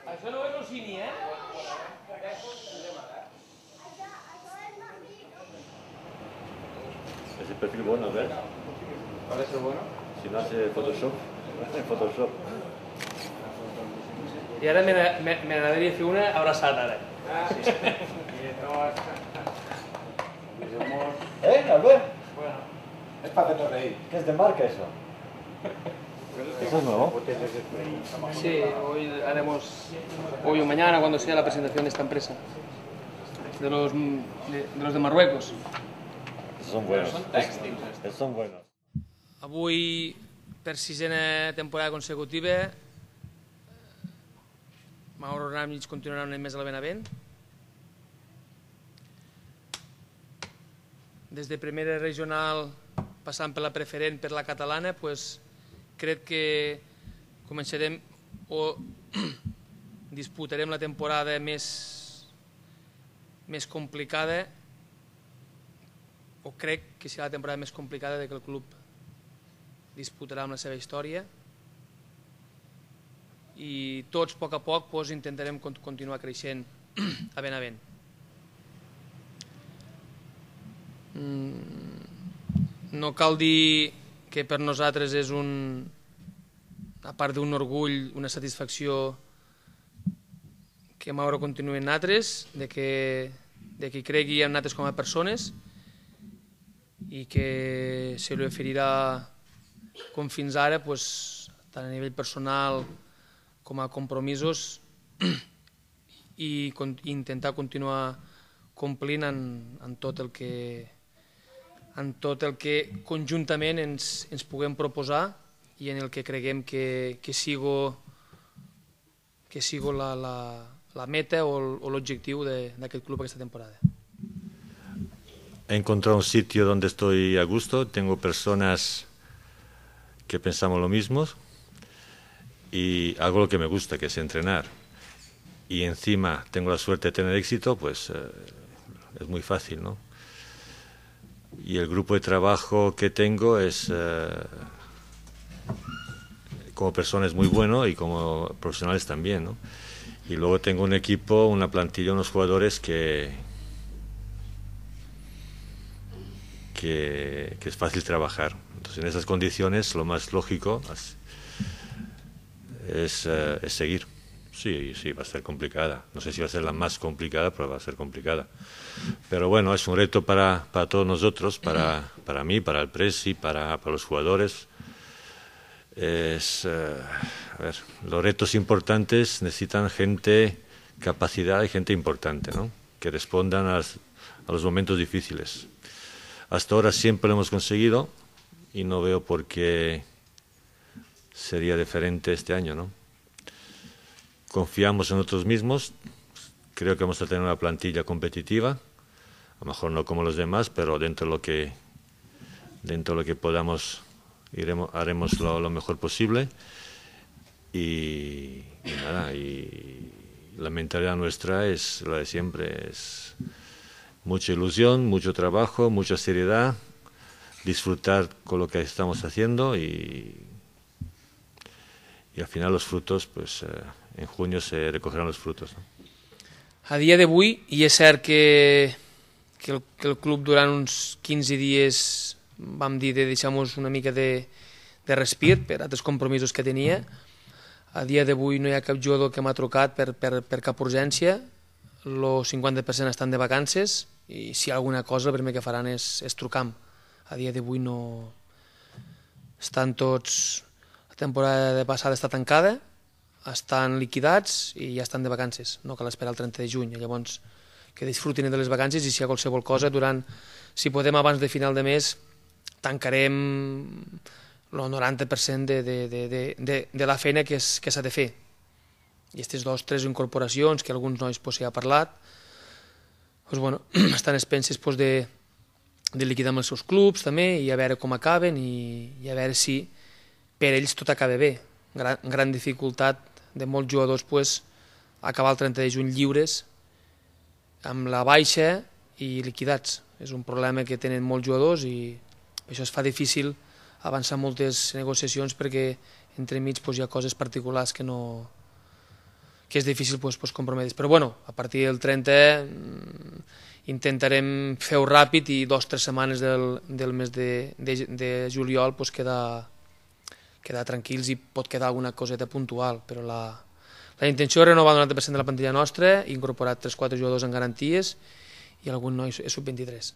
Això no és Rossini, eh? Es el perfil bueno, ¿ves? ¿Parece bueno? Si no hace Photoshop, hace Photoshop. I ara m'agradaria fer una abraçada, ara. Sí. Albert? Bueno, es para hacernos reír. ¿Qué es de marca eso? ¿Eso es nuevo? Sí, hoy o mañana, cuando sea la presentación de esta empresa, de los de Marruecos. Esos son buenos. Esos son buenos. Avui, per sisena temporada consecutiva, Mauro Ramnich continuarà un any més al Benavent. Des de primera regional, passant per la preferent, per la catalana, crec que començarem o disputarem la temporada més complicada, o crec que serà la temporada més complicada que el club disputarà amb la seva història, i tots, a poc, intentarem continuar creixent a Benavent. No cal dir que per nosaltres és a part d'un orgull, una satisfacció que Mauro continuï en nosaltres, que cregui en nosaltres com a persones i que se li oferirà, com fins ara, tant a nivell personal com a compromisos, i intentar continuar complint en tot el que conjuntament ens puguem proposar i en el que creguem que sigo la meta o l'objectiu d'aquest club aquesta temporada. He encontrado un sitio donde estoy a gusto, tengo personas que pensamos lo mismo y hago lo que me gusta, que es entrenar. Y encima tengo la suerte de tener éxito, pues es muy fácil, ¿no? Y el grupo de trabajo que tengo es, como personas, muy bueno y como profesionales también, ¿no? Y luego tengo un equipo, una plantilla, unos jugadores que es fácil trabajar. Entonces, en esas condiciones, lo más lógico es seguir. Sí, va a ser complicada. No sé si va a ser la más complicada, pero va a ser complicada. Pero bueno, es un reto para todos nosotros, para mí, para el Presi, para los jugadores. Los retos importantes necesitan gente, capacidad y gente importante, ¿no? Que respondan a los momentos difíciles. Hasta ahora siempre lo hemos conseguido y no veo por qué sería diferente este año, ¿no? Confiamos en nosotros mismos, creo que vamos a tener una plantilla competitiva, a lo mejor no como los demás, pero dentro de lo que podamos haremos lo mejor posible y nada, y la mentalidad nuestra es la de siempre, es mucha ilusión, mucho trabajo, mucha seriedad, disfrutar con lo que estamos haciendo y al final los frutos, pues en junio se recogerán los frutos, ¿no? A dia d'avui, i és cert que el club durant uns 15 dies vam dir de deixar-nos una mica de respir per altres compromisos que tenia. A dia d'avui no hi ha cap jugador que m'ha trucat per cap urgència, el 50% estan de vacances i si hi ha alguna cosa el primer que faran és trucar-me. A dia d'avui no estan tots, la temporada passada està tancada, estan liquidats i ja estan de vacances, no cal esperar el 30 de juny, llavors que disfrutin de les vacances i si hi ha qualsevol cosa, si podem abans de final de mes, tancarem el 90% de la feina que s'ha de fer. I aquestes 2 o 3 incorporacions, que alguns nois s'hi ha parlat, estan expenses de liquidar amb els seus clubs també i a veure com acaben i a veure si per ells tot acaba bé. Gran dificultat de molts jugadors acabar el 30 de juny lliures amb la baixa i liquidats. És un problema que tenen molts jugadors i això es fa difícil avançar moltes negociacions perquè entremig pues, hi ha coses particulars que és difícil pues, comprometre's. Però bueno, a partir del 30 intentarem fer-ho ràpid i 2 o 3 setmanes del mes de juliol pues, quedar tranquils i pot quedar alguna coseta puntual, però la intenció és renovar el 90% de la plantilla nostra, incorporar 3-4 jugadors en garanties i algun noi és sub-23.